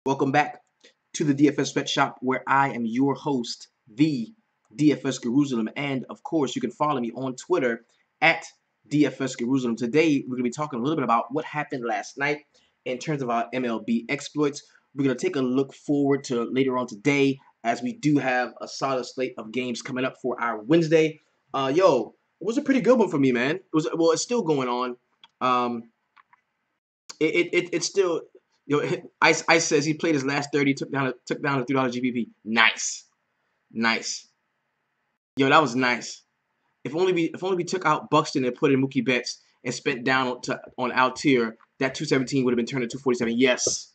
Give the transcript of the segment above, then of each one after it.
Welcome back to the Dfs Sweatshop, where I am your host, the Dfs Jerusalem, and of course, you can follow me on Twitter at Dfs Jerusalem. Today, we're going to be talking a little bit about what happened last night in terms of our MLB exploits. We're going to take a look forward to later on today, as we do have a solid slate of games coming up for our Wednesday. It was a pretty good one for me, man. It's still going on. Um, it's still, Ice says he played his last 30, took down a $3 GPP. Nice. That was nice. If only we took out Buxton and put in Mookie Betts and spent down on Altier, that 217 would have been turned to 247. Yes.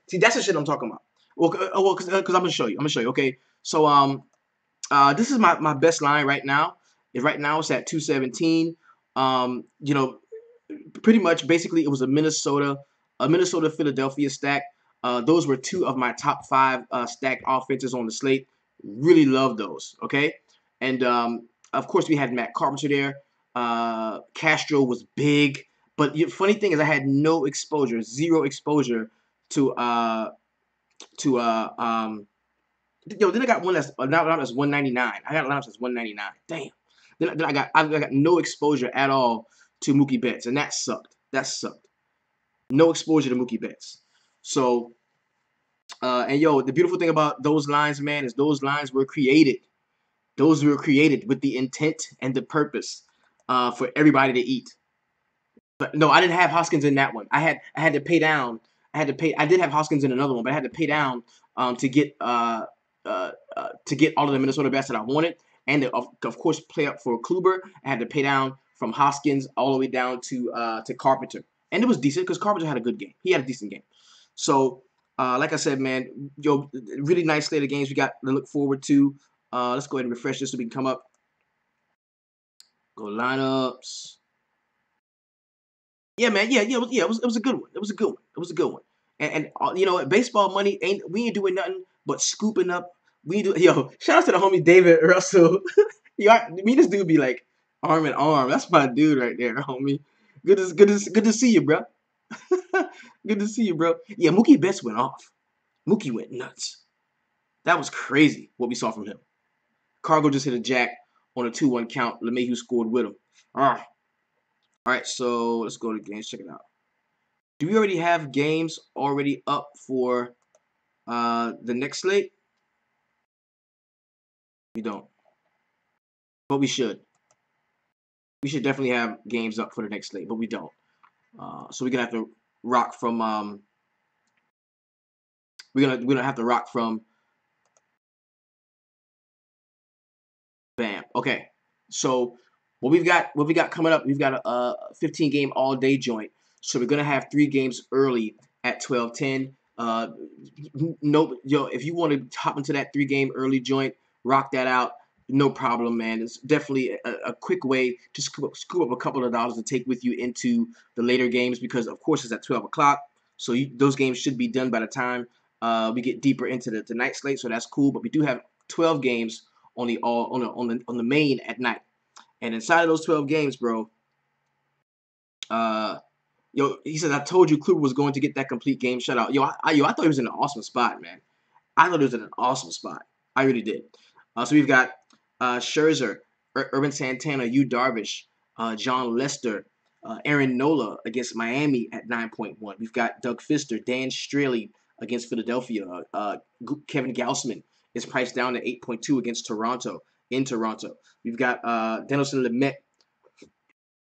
See, that's the shit I'm talking about. Well, because I'm gonna show you. Okay, so this is my best line right now. Right now it's at 217. Pretty much basically it was a Minnesota Philadelphia stack. Those were two of my top five stacked offenses on the slate. Really love those. Okay, and of course we had Matt Carpenter there. Castro was big, but the funny thing is I had zero exposure to then I got one that's now that's 199. I got a lineup that's 199. Damn. Then I got no exposure at all to Mookie Betts, and that sucked. No exposure to Mookie Betts. So, the beautiful thing about those lines, man, is those lines were created. Those were created with the intent and the purpose for everybody to eat. But no, I didn't have Hoskins in that one. I had to pay down. I did have Hoskins in another one, but I had to pay down to get all of the Minnesota bats that I wanted, and of course play up for Kluber. I had to pay down from Hoskins all the way down to Carpenter, and it was decent because Carpenter had a good game. He had a decent game. So, like I said, man, really nice slate of games we got to look forward to. Let's go ahead and refresh this so we can come up. Go lineups. Yeah, man. Yeah. It was a good one. And baseball money we ain't doing nothing but scooping up. Shout out to the homie David Russell. Me and this dude be like arm in arm. That's my dude right there, homie. Good to see you, bro. Good to see you, bro. Yeah, Mookie Betts went off. Mookie went nuts. That was crazy what we saw from him. Cargo just hit a jack on a 2-1 count. LeMahieu scored with him. All right, so let's go to games. Check it out. Do we already have games already up for the next slate? We don't. But we should. We should definitely have games up for the next slate, but we don't. So we're gonna have to rock from we're gonna have to rock from bam. Okay. So what we got coming up, we've got a 15 game all day joint. So we're gonna have 3 games early at 12:10. If you want to hop into that 3 game early joint, rock that out. No problem, man. It's definitely a quick way to scoop up a couple of dollars to take with you into the later games because, of course, it's at 12 o'clock. So those games should be done by the time we get deeper into the night slate. So that's cool. But we do have 12 games on the main at night, and inside of those 12 games, bro. He says, I told you Kluber was going to get that complete game shutout. I thought he was in an awesome spot, man. I thought he was in an awesome spot. I really did. So we've got Scherzer, Urban Santana, Yu Darvish, John Lester, Aaron Nola against Miami at 9.1. We've got Doug Fister, Dan Straley against Philadelphia. Kevin Gausman is priced down to 8.2 against Toronto, in Toronto. We've got Denelson Lamet,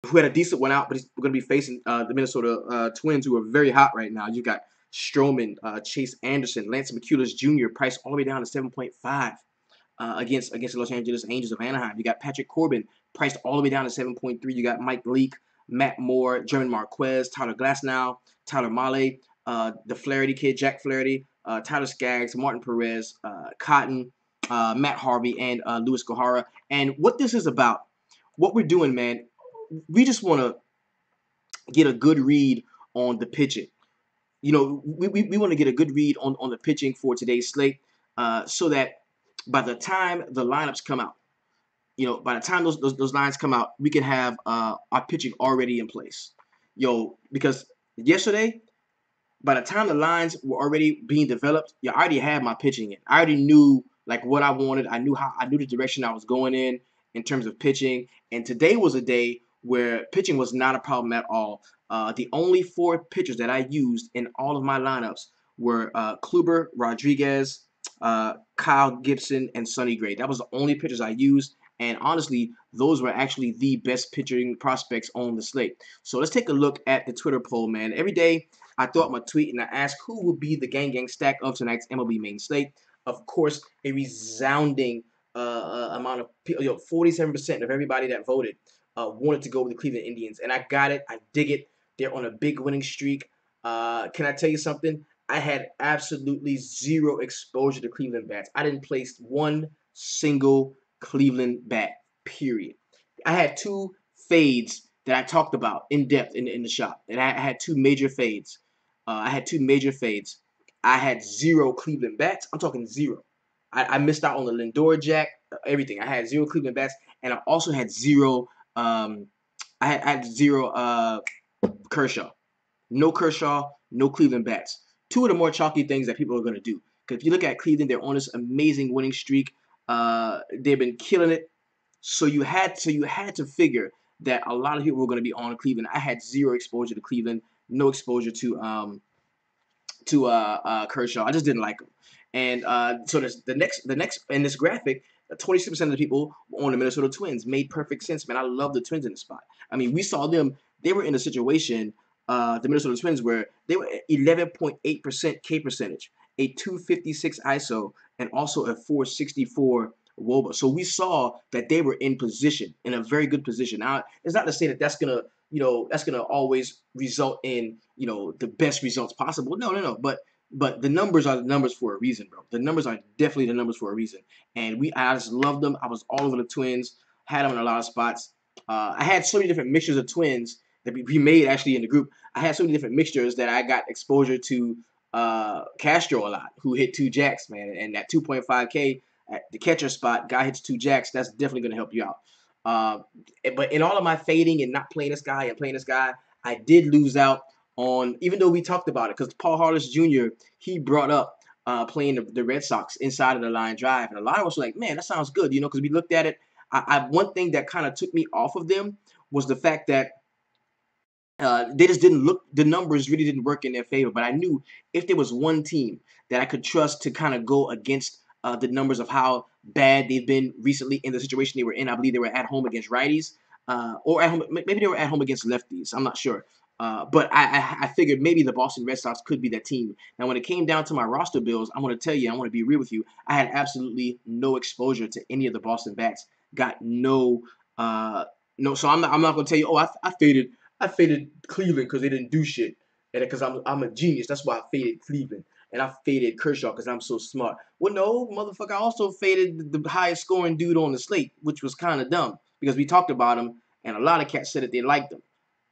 who had a decent one out, but he's going to be facing the Minnesota Twins, who are very hot right now. You've got Stroman, Chase Anderson, Lance McCullers Jr. priced all the way down to 7.5 against the Los Angeles Angels of Anaheim. You got Patrick Corbin priced all the way down to 7.3. You got Mike Leake, Matt Moore, German Marquez, Tyler Glasnow, Tyler Mahle, the Flaherty kid, Jack Flaherty, Tyler Skaggs, Martin Perez, Cotton, Matt Harvey, and Luis Gohara. And what this is about, what we're doing, man, we just want to get a good read on the pitching. We want to get a good read on the pitching for today's slate so that by the time the lineups come out, by the time those lines come out, we can have our pitching already in place. Because yesterday, by the time the lines were already being developed, I already had my pitching in. I already knew like what I wanted. I knew the direction I was going in terms of pitching. And today was a day where pitching was not a problem at all. The only 4 pitchers that I used in all of my lineups were Kluber, Rodriguez, Kyle Gibson, and Sonny Gray. That was the only pitchers I used. And honestly, those were actually the best pitching prospects on the slate. So let's take a look at the Twitter poll, man. Every day I throw out my tweet and I ask who will be the gang stack of tonight's MLB main slate. Of course, a resounding amount of people, 47% of everybody that voted wanted to go with the Cleveland Indians. And I got it. I dig it. They're on a big winning streak. Can I tell you something? I had absolutely zero exposure to Cleveland bats. I didn't place one single Cleveland bat, period. I had 2 fades that I talked about in depth in the shop. And I had 2 major fades. I had 0 Cleveland bats. I'm talking 0. I missed out on the Lindor Jack, everything. I had 0 Cleveland bats, and I also had 0. I had 0 Kershaw. No Kershaw, no Cleveland bats. 2 of the more chalky things that people are going to do. Because if you look at Cleveland, they're on this amazing winning streak. They've been killing it. So you had to figure that a lot of people were going to be on Cleveland. I had 0 exposure to Cleveland, no exposure to Kershaw. I just didn't like him. And so the next in this graphic, 26% of the people on the Minnesota Twins. Made perfect sense, man. I love the Twins in the spot. I mean, we saw them. They were in a situation, the Minnesota Twins, where they were at 11.8% K percentage, a 256 ISO, and also a 464 WOBA. So we saw that they were in position, in a very good position. Now, it's not to say that that's gonna always result in the best results possible. No. But the numbers are the numbers for a reason, bro. The numbers are definitely the numbers for a reason. And I just loved them. I was all over the Twins. Had them in a lot of spots. I had so many different mixtures of Twins that we made actually in the group. I had so many different mixtures that I got exposure to Castro a lot, who hit 2 jacks, man. And that 2.5K at the catcher spot, guy hits 2 jacks. That's definitely going to help you out. But in all of my fading and not playing this guy and playing this guy, I did lose out on, even though we talked about it, because Paul Harris Jr., he brought up playing the Red Sox inside of the line drive. And a lot of us were like, man, that sounds good, because we looked at it. One thing that kind of took me off of them was the fact that they just didn't look, the numbers really didn't work in their favor. But I knew if there was one team that I could trust to kind of go against the numbers of how bad they've been recently in the situation they were in. I believe they were at home against righties, or at home, maybe they were at home against lefties. I'm not sure. But I figured maybe the Boston Red Sox could be that team. Now, when it came down to my roster builds, I'm going to tell you, I want to be real with you. I had absolutely no exposure to any of the Boston bats. Got no. So I'm not going to tell you, I faded Cleveland because they didn't do shit, and because I'm a genius. That's why I faded Cleveland. And I faded Kershaw because I'm so smart. Well, no, motherfucker, I also faded the highest scoring dude on the slate, which was kind of dumb because we talked about him, and a lot of cats said that they liked him.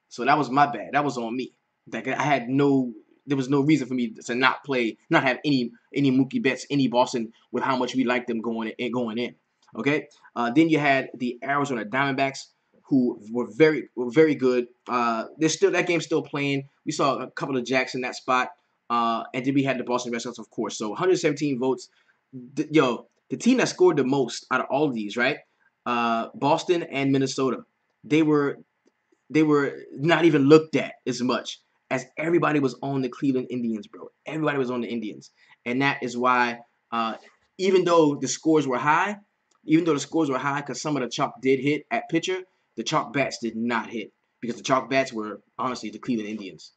So that was my bad. That was on me. Like there was no reason for me to not have any Mookie Betts, any Boston with how much we liked them going in. Okay. Then you had the Arizona Diamondbacks, who were very good. That game's still playing. We saw a couple of jacks in that spot. And then we had the Boston Red Sox, of course. So 117 votes. The team that scored the most out of all of these, right? Boston and Minnesota. They were not even looked at as much as everybody was on the Cleveland Indians, bro. Everybody was on the Indians. And that is why, even though the scores were high, because some of the chalk did hit at pitcher, the chalk bats did not hit because the chalk bats were honestly the Cleveland Indians.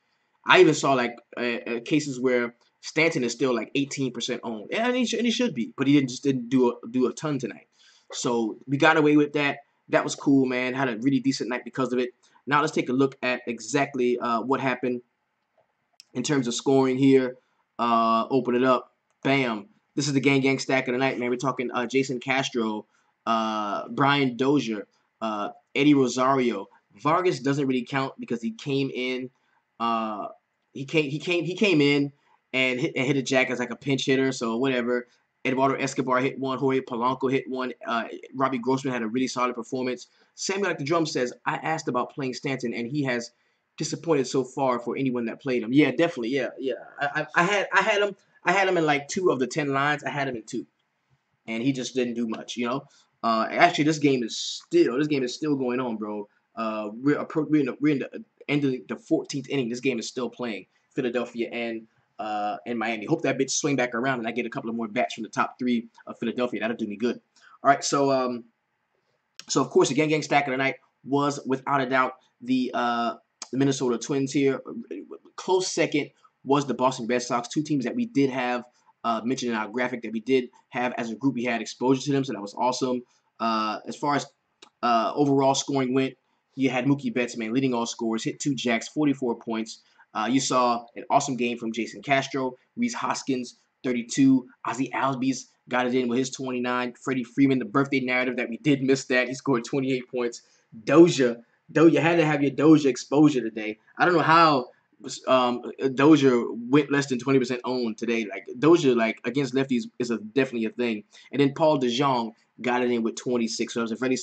I even saw like cases where Stanton is still like 18% owned, and he should be, but he didn't do a ton tonight. So we got away with that. That was cool, man. Had a really decent night because of it. Now let's take a look at exactly what happened in terms of scoring here. Open it up. Bam. This is the gang stack of the night, man. We're talking Jason Castro, Brian Dozier, Eddie Rosario. Vargas doesn't really count because he came in. He came in and hit a jack as like a pinch hitter. So whatever. Eduardo Escobar hit one. Jorge Polanco hit one. Robbie Grossman had a really solid performance. Samuel Like the Drum says, I asked about playing Stanton, and he has disappointed so far for anyone that played him. Yeah, definitely. Yeah, yeah. I had him in like 2 of the 10 lines. I had him in 2, and he just didn't do much. Actually, this game is still going on, bro. We're in the end of the 14th inning. This game is still playing. Philadelphia and Miami. Hope that bitch swing back around and I get a couple of more bats from the top 3 of Philadelphia. That'll do me good. All right, so of course the gang stack of the night was without a doubt the Minnesota Twins here. Close second was the Boston Red Sox, 2 teams that we did have mentioned in our graphic that we did have as a group. We had exposure to them, so that was awesome. As far as overall scoring went, you had Mookie Betts, man, leading all scorers, hit 2 jacks, 44 points. You saw an awesome game from Jason Castro, Reese Hoskins, 32. Ozzie Albies got it in with his 29. Freddie Freeman, the birthday narrative that we did miss that. He scored 28 points. Doja had to have your Doja exposure today. I don't know how Dozier went less than 20% owned today. Like Dozier, like against lefties, is definitely a thing. And then Paul DeJong got it in with 26. So it was a very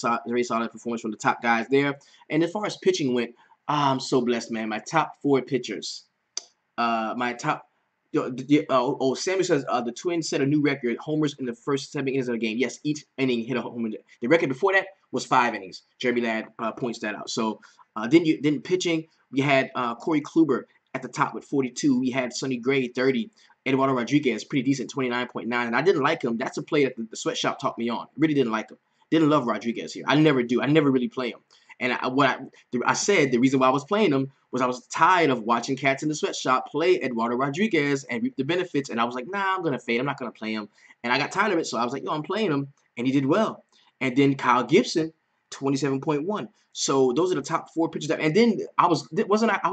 solid performance from the top guys there. And as far as pitching went, I'm so blessed, man. My top 4 pitchers. My top. Sammy says the Twins set a new record: homers in the first 7 innings of the game. Yes, each inning hit a homer. The record before that was 5 innings. Jeremy Ladd points that out. So then pitching, we had Corey Kluber at the top with 42. We had Sonny Gray 30. Eduardo Rodriguez pretty decent 29.9. And I didn't like him. That's a play that the Sweatshop taught me on. Really didn't like him. Didn't love Rodriguez here. I never do. I never really play him. And I said the reason why I was playing him was I was tired of watching cats in the Sweatshop play Eduardo Rodriguez and reap the benefits. And I was like, nah, I'm going to fade. I'm not going to play him. And I got tired of it. So I was like, yo, I'm playing him. And he did well. And then Kyle Gibson, 27.1. So those are the top 4 pitchers. And then I was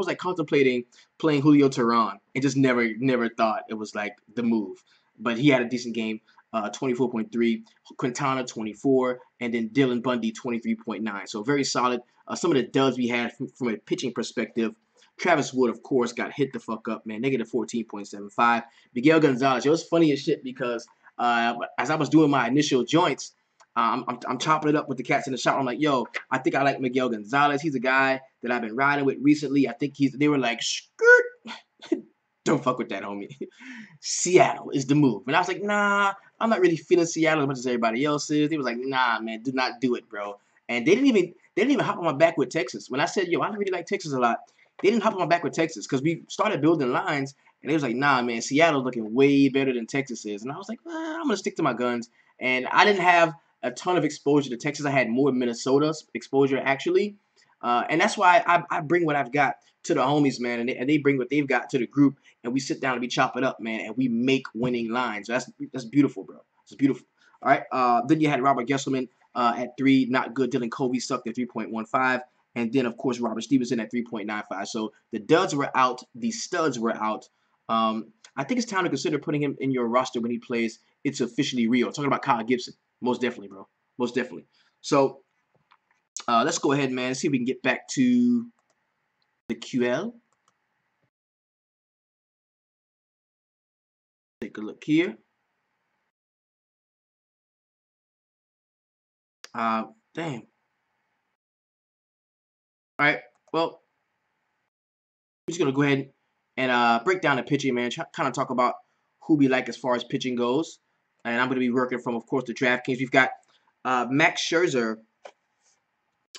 like contemplating playing Julio Teheran and just never thought it was like the move. But he had a decent game. 24.3, Quintana 24, and then Dylan Bundy 23.9. So very solid. Some of the duds we had from a pitching perspective. Travis Wood, of course, got hit the fuck up, man. Negative 14.75. Miguel Gonzalez. It was funny as shit because as I was doing my initial joints, I'm chopping it up with the cats in the shop. I'm like, yo, I think I like Miguel Gonzalez. He's a guy that I've been riding with recently. I think they were like, skirt. Don't fuck with that, homie. Seattle is the move. And I was like, nah, I'm not really feeling Seattle as much as everybody else is. They was like, nah, man, do not do it, bro. And they didn't even hop on my back with Texas. When I said, yo, I really like Texas a lot, they didn't hop on my back with Texas because we started building lines, and they was like, nah, man, Seattle's looking way better than Texas is. And I was like, I'm gonna stick to my guns. And I didn't have a ton of exposure to Texas. I had more Minnesota exposure actually, and that's why I bring what I've got to the homies, man, and they bring what they've got to the group, and we sit down and we chop it up, man, and we make winning lines. So that's beautiful, bro. It's beautiful. All right. Then you had Robert Gesselman at 3, not good. Dylan Covey sucked at 3.15, and then of course Robert Stevenson at 3.95. So the duds were out, the studs were out. I think it's time to consider putting him in your roster when he plays. It's officially real. Talking about Kyle Gibson, most definitely, bro, most definitely. So let's go ahead, man. See if we can get back to the QL. Take a look here. Damn. All right. Well, we're just gonna go ahead and break down the pitching, man. Kind of talk about who we like as far as pitching goes. And I'm gonna be working from, of course, the DraftKings. We've got Max Scherzer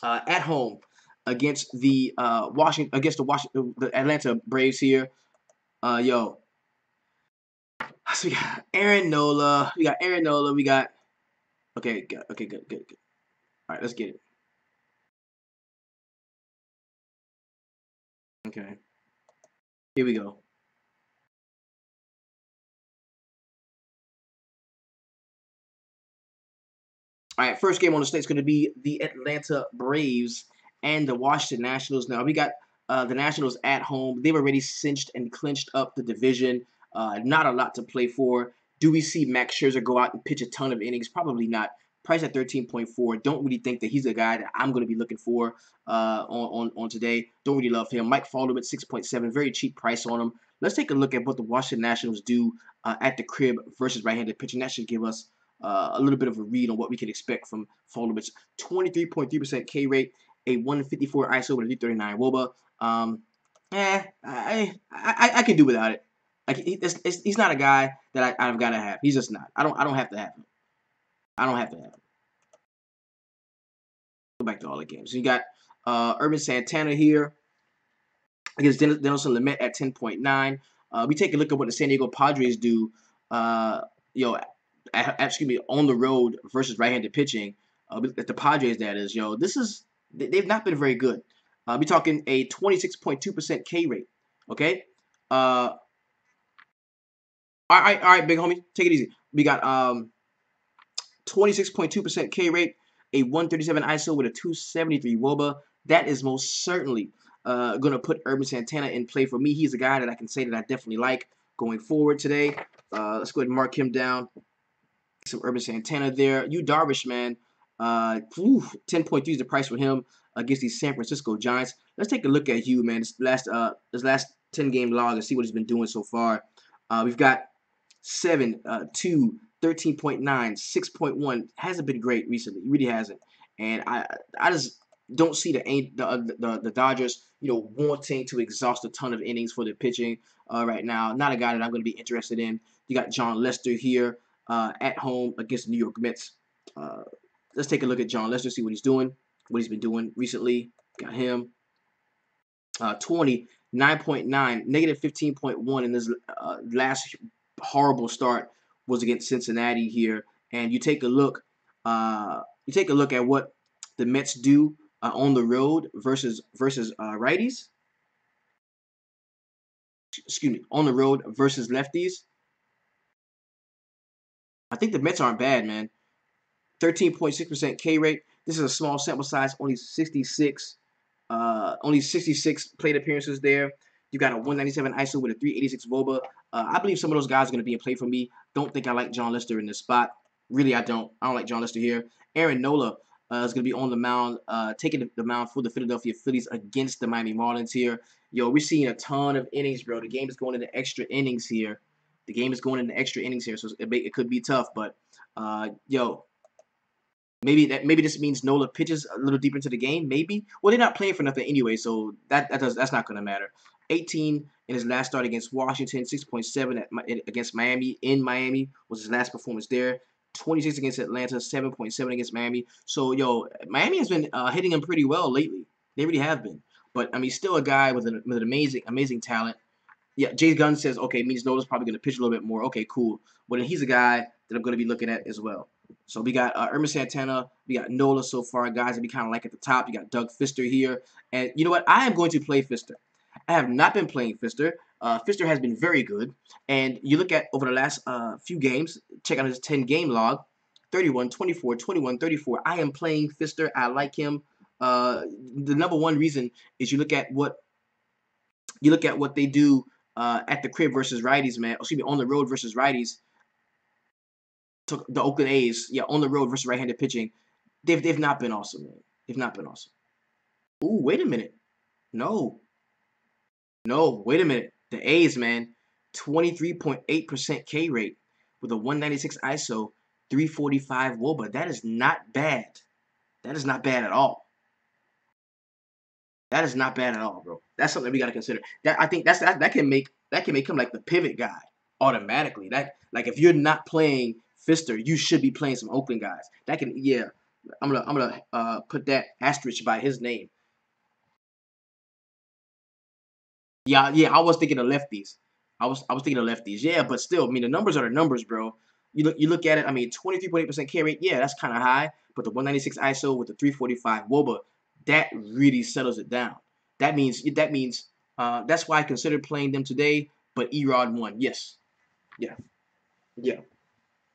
at home against the the Atlanta Braves here. Yo, so we got Aaron Nola. We got Aaron Nola. We got good. All right, let's get it. Okay, here we go. All right, first game on the slate is going to be the Atlanta Braves and the Washington Nationals. Now, we got the Nationals at home. They've already cinched and clinched up the division. Not a lot to play for. Do we see Max Scherzer go out and pitch a ton of innings? Probably not. Price at 13.4. Don't really think that he's a guy that I'm going to be looking for on today. Don't really love him. Mike Faldo at 6.7. Very cheap price on him. Let's take a look at what the Washington Nationals do at the crib versus right-handed pitching. That should give us a little bit of a read on what we can expect from Folovich. 23.3% K rate, a 154 ISO with a 339 WOBA. I can do without it. Like he's not a guy that I've got to have. He's just not. I don't have to have him. I don't have to have him. Go back to all the games. So you got Urban Santana here against Denelson Lamet at 10.9. We take a look at what the San Diego Padres do. You know, excuse me, on the road versus right-handed pitching. At the Padres, that is. They've not been very good. We're talking a 26.2% K rate. Okay. All right, big homie, take it easy. We got 26.2% K rate, a 137 ISO with a 273 WOBA. That is most certainly going to put Urban Santana in play for me. He's a guy that I can say that I definitely like going forward today. Let's go ahead and mark him down. Some Urban Santana there. You Darvish, man. 10.3 is the price for him against these San Francisco Giants. Let's take a look at Hugh, man. This last 10-game log and see what he's been doing so far. We've got 7, 2, 13.9, 6.1. Hasn't been great recently. He really hasn't. And I just don't see the Dodgers, wanting to exhaust a ton of innings for their pitching right now. Not a guy that I'm going to be interested in. You got John Lester here at home against the New York Mets. Let's take a look at John Lester, see what he's doing, what he's been doing recently. Got him 20, 9.9, negative 15.1 in this last horrible start was against Cincinnati here. And you take a look at what the Mets do on the road versus righties. Excuse me, on the road versus lefties. I think the Mets aren't bad, man. 13.6% K rate. This is a small sample size, only 66 plate appearances there. You got a 197 ISO with a 386 WOBA. I believe some of those guys are going to be in play for me. Don't think I like John Lester in this spot. Really, I don't. I don't like John Lester here. Aaron Nola is going to be on the mound, taking the mound for the Philadelphia Phillies against the Miami Marlins here. Yo, we're seeing a ton of innings, bro. The game is going into extra innings here. So it could be tough. But, yo, maybe this means Nola pitches a little deeper into the game. Maybe. Well, they're not playing for nothing anyway, so that's not going to matter. 18 in his last start against Washington, 6.7 against Miami. In Miami was his last performance there. 26 against Atlanta, 7.7 against Miami. So, yo, Miami has been hitting him pretty well lately. They really have been. But, I mean, still a guy with an amazing talent. Yeah, Jay Gunn says, okay, means Nola's probably going to pitch a little bit more. Okay, cool. But he's a guy that I'm going to be looking at as well. So we got Urban Santana. We got Nola so far, guys that we kind of like at the top. You got Doug Fister here. And you know what? I am going to play Fister. I have not been playing Fister. Fister has been very good. And you look at over the last few games, check out his 10-game log, 31, 24, 21, 34. I am playing Fister. I like him. The number one reason is you look at what they do at the crib versus righties, man. Excuse me, on the road versus righties. Took the Oakland A's, on the road versus right-handed pitching. They've not been awesome, man. They've not been awesome. Ooh, wait a minute. No, wait a minute. The A's, man, 23.8% K rate with a 196 ISO, 345 WOBA. That is not bad. That is not bad at all. That is not bad at all, bro. That's something we got to consider. I think that can make him like the pivot guy automatically. Like if you're not playing Fister, you should be playing some Oakland guys. I'm gonna put that asterisk by his name. Yeah, I was thinking of lefties. I was thinking of lefties. Yeah, but still, I mean the numbers are the numbers, bro. You look at it. I mean, 23.8% K rate. Yeah, that's kind of high. But the 196 ISO with the 345 WOBA, that really settles it down. That means that's why I considered playing them today. But Erod won. Yes. Yeah. Yeah.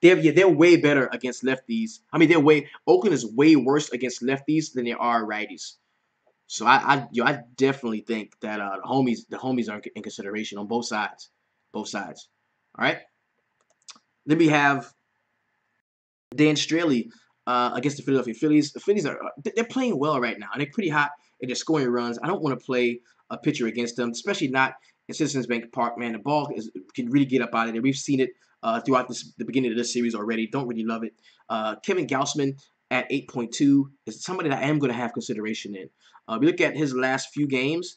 They're way better against lefties. I mean, Oakland is way worse against lefties than they are righties. So I definitely think that the homies are in consideration on both sides. Both sides. All right. Then we have Dan Straley against the Philadelphia Phillies. The Phillies they're playing well right now. They're pretty hot and they're scoring runs. I don't want to play a pitcher against them, especially not in Citizens Bank Park. Man, the ball can really get up out of there. We've seen it throughout the beginning of this series already. Don't really love it. Kevin Gausman at 8.2 is somebody that I am going to have consideration in. We look at his last few games.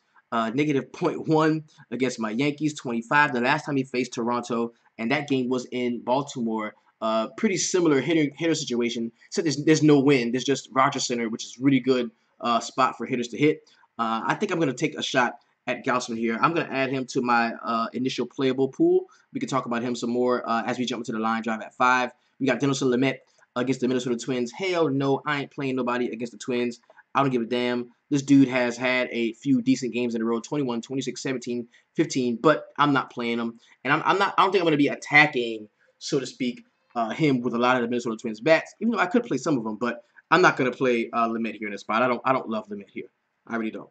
negative .1 against my Yankees, 25. The last time he faced Toronto, and that game was in Baltimore. Pretty similar hitter situation. So there's no win. There's just Rogers Center, which is really good spot for hitters to hit. I think I'm going to take a shot at Gausman here. I'm going to add him to my initial playable pool. We can talk about him some more as we jump into the line drive at 5. We got Dinelson Lamet against the Minnesota Twins. Hell no, I ain't playing nobody against the Twins. I don't give a damn. This dude has had a few decent games in a row, 21, 26, 17, 15, but I'm not playing him. And I don't think I'm going to be attacking, so to speak, him with a lot of the Minnesota Twins bats, even though I could play some of them, but I'm not going to play Lamet here in this spot. I don't love Lamet here. I really don't.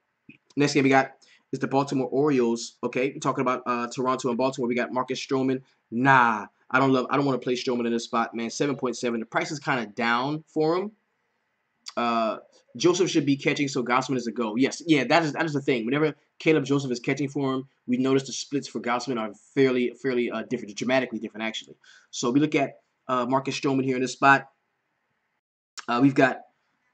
Next game we got is the Baltimore Orioles. Okay, we're talking about Toronto and Baltimore. We got Marcus Stroman. Nah, I don't want to play Stroman in this spot, man. 7.7. The price is kind of down for him. Joseph should be catching, so Gausman is a go. Yes, yeah, that is the thing. Whenever Caleb Joseph is catching for him, we notice the splits for Gausman are fairly different, dramatically different actually. So we look at Marcus Stroman here in this spot. We've got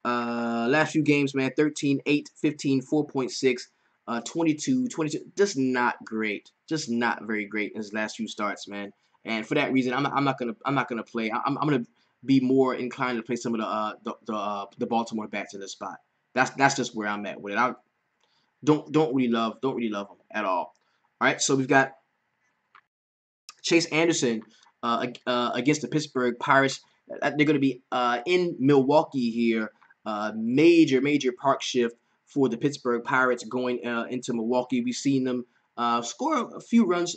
last few games, man, 13, 8, 15, 4.6, 22, 22. Just not great. Just not very great in his last few starts, man. And for that reason, I'm not gonna play. I'm gonna be more inclined to play some of the Baltimore bats in this spot. That's just where I'm at with it. I don't really love them at all. All right, so we've got Chase Anderson against the Pittsburgh Pirates. They're going to be in Milwaukee here. Major park shift for the Pittsburgh Pirates going into Milwaukee. We've seen them score a few runs,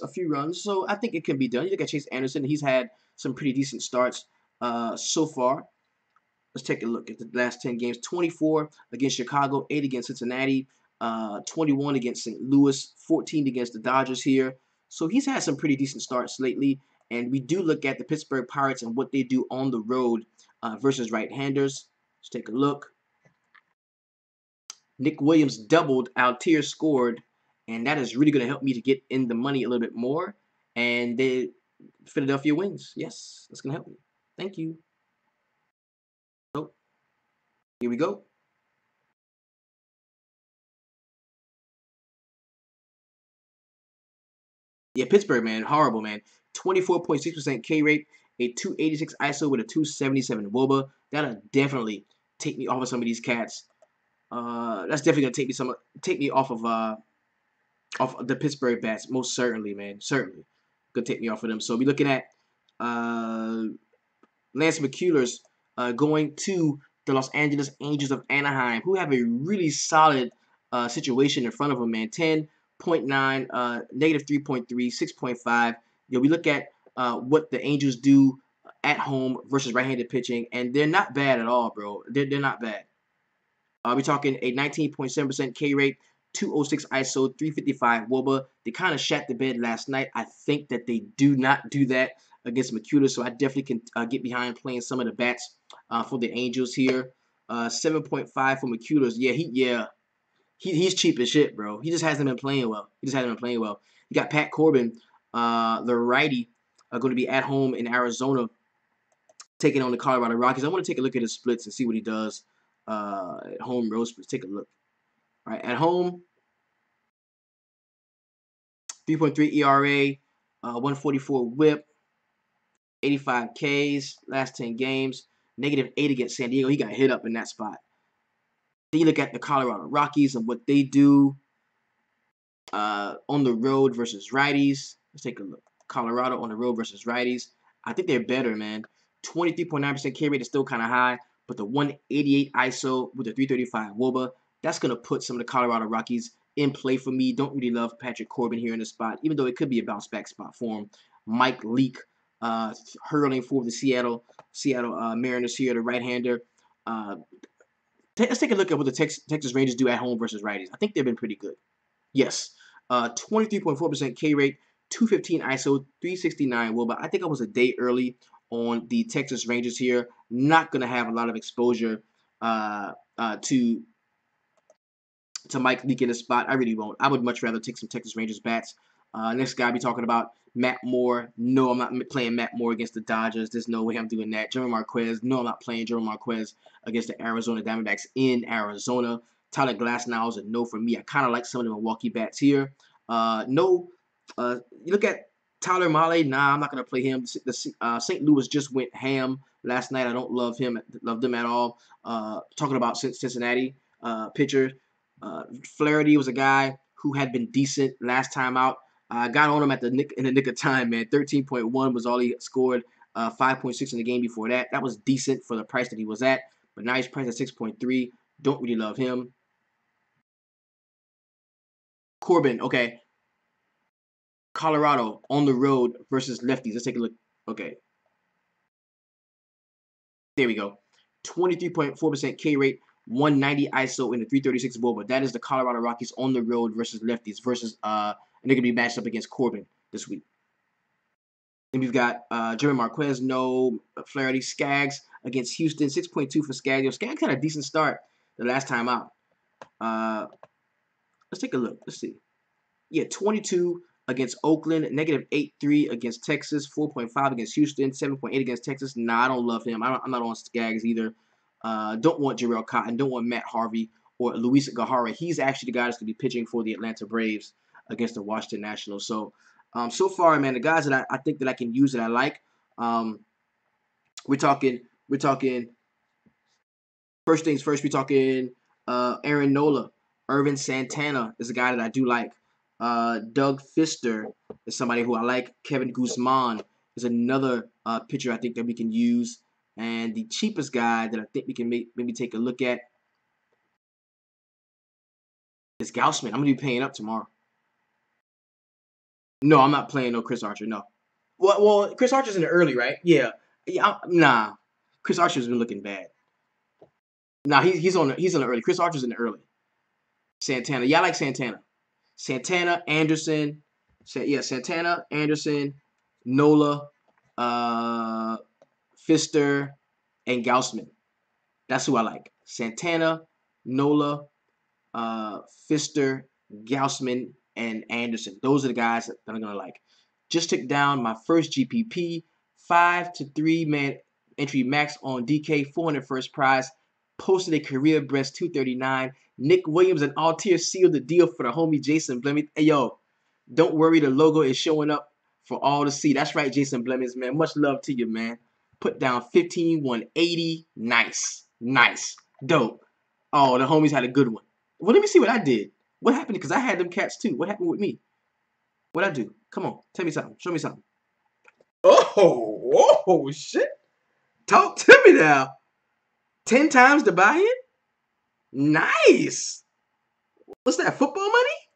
so I think it can be done. You look at Chase Anderson; he's had some pretty decent starts so far. Let's take a look at the last 10 games. 24 against Chicago, 8 against Cincinnati, 21 against St. Louis, 14 against the Dodgers here. So he's had some pretty decent starts lately. And we do look at the Pittsburgh Pirates and what they do on the road versus right-handers. Let's take a look. Nick Williams doubled, Altier scored, and that is really going to help me to get in the money a little bit more. And Philadelphia wins. Yes, that's going to help me. Thank you. So, here we go. Yeah, Pittsburgh, man, horrible, man. 24.6% K rate, a 286 ISO with a 277 WOBA. That'll definitely take me off of some of these cats. That's definitely gonna take me off of the Pittsburgh bats, most certainly, man. Certainly, gonna take me off of them. So we're looking at Lance McCullers going to the Los Angeles Angels of Anaheim, who have a really solid situation in front of them, man. 10.9, negative 3.3, 6.5. We look at what the Angels do at home versus right-handed pitching, and they're not bad at all, bro. They're not bad. We're talking a 19.7% K rate, 206 ISO, 355 WOBA. They kind of shat the bed last night. I think that they do not do that against McCullers, so I definitely can get behind playing some of the bats for the Angels here. 7.5 for McCullers. Yeah, he's cheap as shit, bro. He just hasn't been playing well. You got Pat Corbin, the righty, going to be at home in Arizona, taking on the Colorado Rockies. I want to take a look at his splits and see what he does at home. Road splits. Take a look. All right, at home, 3.3 ERA, 144 WHIP, 85 Ks, last 10 games, -8 against San Diego. He got hit up in that spot. Then you look at the Colorado Rockies and what they do on the road versus righties. Let's take a look. Colorado on the road versus righties. I think they're better, man. 23.9% K rate is still kind of high, but the 188 ISO with the 335 WOBA, that's going to put some of the Colorado Rockies in play for me. Don't really love Patrick Corbin here in the spot, even though it could be a bounce back spot for him. Mike Leake hurling for the Seattle Mariners here, the right-hander. Let's take a look at what the Texas Rangers do at home versus righties. I think they've been pretty good. Yes, 23.4% K rate, 215 ISO, 369 WOBA. I think I was a day early on the Texas Rangers here. Not going to have a lot of exposure to Mike Leake in the spot. I really won't. I would much rather take some Texas Rangers bats. Next guy, I'll be talking about Matt Moore. No, I'm not playing Matt Moore against the Dodgers. There's no way I'm doing that. German Marquez. No, I'm not playing German Marquez against the Arizona Diamondbacks in Arizona. Tyler Glasnow is a no for me. I kind of like some of the Milwaukee bats here. No. You look at Tyler Mahle. Nah, I'm not gonna play him. St. Louis just went ham last night. I don't love them at all. Talking about Cincinnati pitcher, Flaherty was a guy who had been decent last time out. I got on him in the nick of time, man. 13.1 was all he scored. 5.6 in the game before that. That was decent for the price that he was at. But now he's priced at 6.3. Don't really love him. Corbin, okay. Colorado on the road versus lefties. Let's take a look. Okay. There we go. 23.4% K rate, 190 ISO in the 336 ball. But that is the Colorado Rockies on the road versus lefties versus and they're gonna be matched up against Corbin this week. And we've got Jeremy Marquez, no. Flaherty, Skaggs against Houston, 6.2 for Skaggs. Skaggs had a decent start the last time out. Let's take a look. Let's see. Yeah, 22 against Oakland, negative 8.3 against Texas, 4.5 against Houston, 7.8 against Texas. Nah, I don't love him. I'm not on Skaggs either. Don't want Jarrell Cotton. Don't want Matt Harvey or Luis Gahara. He's actually the guy that's going to be pitching for the Atlanta Braves against the Washington Nationals. So, so far, man, the guys that I think that I can use that I like, we're talking. First things first, we're talking Aaron Nola. Irvin Santana is a guy that I do like. Doug Fister is somebody who I like. Kevin Guzman is another pitcher I think that we can use. And the cheapest guy that I think we can maybe take a look at is Gaussman. I'm going to be paying up tomorrow. No, I'm not playing no Chris Archer, no. Well, Chris Archer's in the early, right? Yeah. Nah. Chris Archer's been looking bad. Nah, he's in the early. Chris Archer's in the early. Santana. Yeah, I like Santana. Santana, Anderson. Santana, Anderson, Nola, Fister, and Gaussman. That's who I like. Santana, Nola, Fister, Gaussman, and Anderson. Those are the guys that I'm going to like. Just took down my first GPP. 5 to 3 man entry max on DK, 400 first prize. Posted a career best 239. Nick Williams and Altier sealed the deal for the homie Jason Blemmy. Hey, yo, don't worry. The logo is showing up for all to see. That's right, Jason Blemings, man. Much love to you, man. Put down 15, 180. Nice. Dope. Oh, the homies had a good one. Well, let me see what I did. What happened? Because I had them cats, too. What happened with me? What'd I do? Come on. Tell me something. Show me something. Oh, shit. Talk to me now. 10 times the buy-in? Nice. What's that, football money?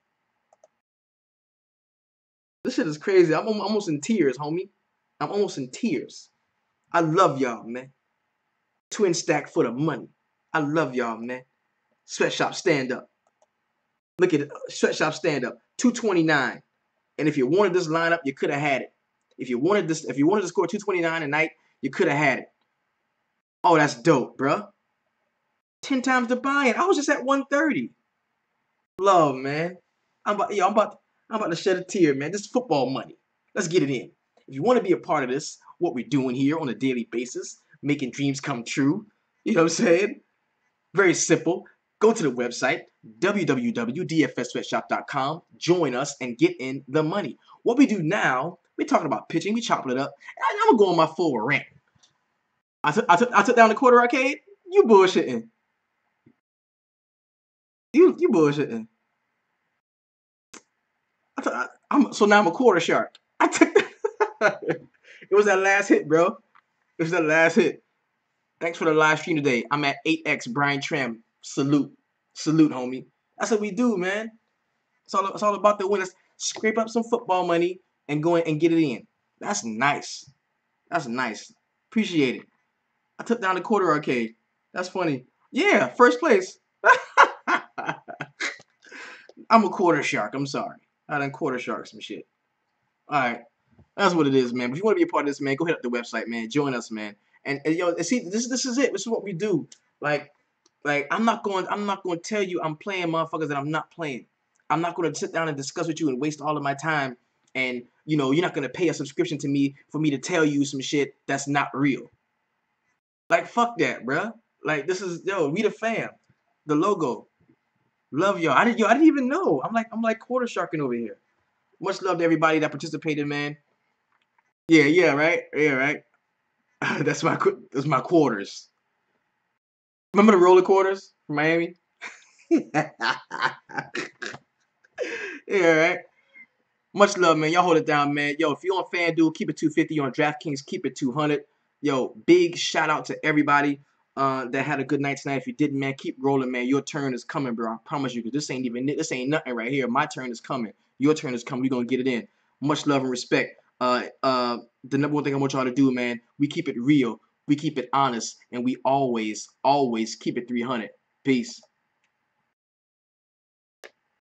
This shit is crazy. I'm almost in tears, homie. I'm almost in tears. I love y'all, man. Twin stack for the money. I love y'all, man. Sweatshop stand up. Look at it. Sweatshop stand up. 229. And if you wanted this lineup, you could have had it. If you wanted to score 229 a night, you could have had it. Oh, that's dope, bruh. 10 times the buy-in. I was just at 130. Love, man. I'm about to shed a tear, man. This is football money. Let's get it in. If you want to be a part of this, what we're doing here on a daily basis, making dreams come true, you know what I'm saying? Very simple. Go to the website, www.dfssweatshop.com. Join us and get in the money. What we do now, we're talking about pitching. We chopping it up. And I'm going to go on my full rant. I took down the quarter arcade. You bullshitting. You bullshitting. So now I'm a quarter shark. I took. It was that last hit, bro. It was that last hit. Thanks for the live stream today. I'm at 8X Brian Tram. Salute, homie. That's what we do, man. It's all about the win. Let's scrape up some football money and go in and get it in. That's nice. Appreciate it. I took down the quarter arcade. That's funny. Yeah, first place. I'm a quarter shark. I'm sorry. I done quarter shark some shit. All right. That's what it is, man. But if you want to be a part of this, man, go hit up the website, man. Join us, man. And yo, see, this is it. This is what we do. Like I'm not going to tell you I'm playing motherfuckers that I'm not playing. I'm not going to sit down and discuss with you and waste all of my time. And you're not going to pay a subscription to me for me to tell you some shit that's not real. Like, fuck that, bruh. Like, this is, we the fam. The logo. Love y'all. I didn't even know. I'm like quarter sharking over here. Much love to everybody that participated, man. Yeah, yeah, right. Yeah, right. That's my quarters. Remember the roller quarters from Miami? Yeah, right. Much love, man. Y'all hold it down, man. Yo, if you're on FanDuel, keep it 250. On DraftKings, keep it 200. Yo, big shout out to everybody that had a good night tonight. If you didn't, man, keep rolling, man. Your turn is coming, bro. I promise you, because this ain't nothing right here. My turn is coming. Your turn is coming. We're gonna get it in. Much love and respect. The number one thing I want y'all to do, man, we keep it real, we keep it honest, and we always, always keep it 300. Peace.